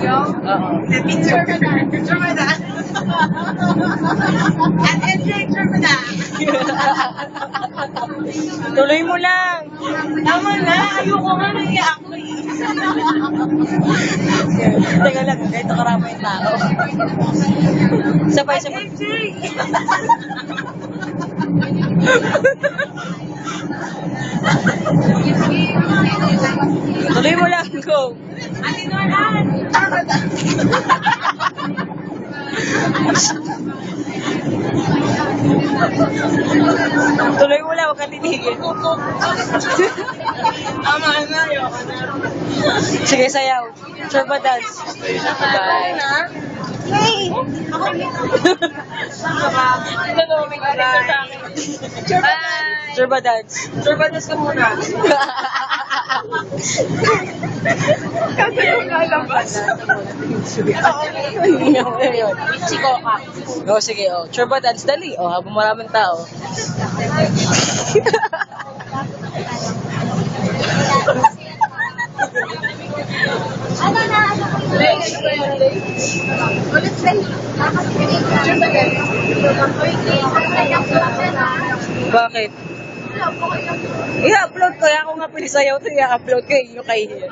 Picture mo na. Picture mo na. At picture mo na. Tuloy mo lang. Tama na. Ayoko nga naiyak ako eh. Teka lang, ganito karami yung tao. Sabay. Tuloy mo lang, go. Ate Noran. Tuloy mo lang, huwag kang titigil. Tama na. Ayoko na. Sige, sayaw. Sure ba dance? Bye. Hey! Sure ba dance? Sure ba dance ka muna? Kasi yung lalabas. Chiko ka. O, sige, o. Sure ba dance? Dali, o. Habang maraming tao. Ano na? Ulit sa'yo. Bakit? I-upload ko. Ako nga pinisayaw ito. I-upload ko yung kay Hiya.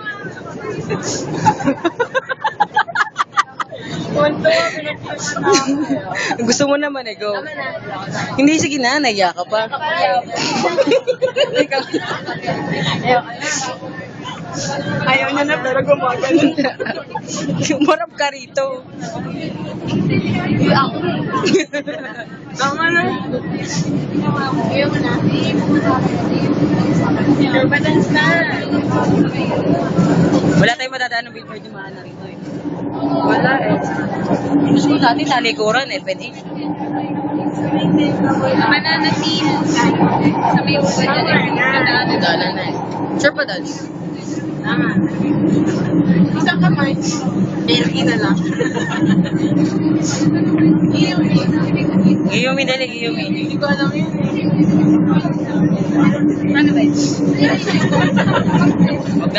Gusto mo naman eh, go. Hindi, sige na. Naiya ka pa. Ayaw niya na pero gumagano. Umarap ka rito. Tama na. Ayaw na. Sure ba dance na? Wala tayong matadaan ng billboard yung mga narito eh. Wala eh. Gusto ko dati talikuran, FNH. Mananatin. Sa may ulo niya. Nadala na eh. Sure pa dance? Tama. Isang kamay. Delhi na lang. Giyumi, dali, Giyumi. Hindi ko alam yun eh. Ano ba yun? Wag na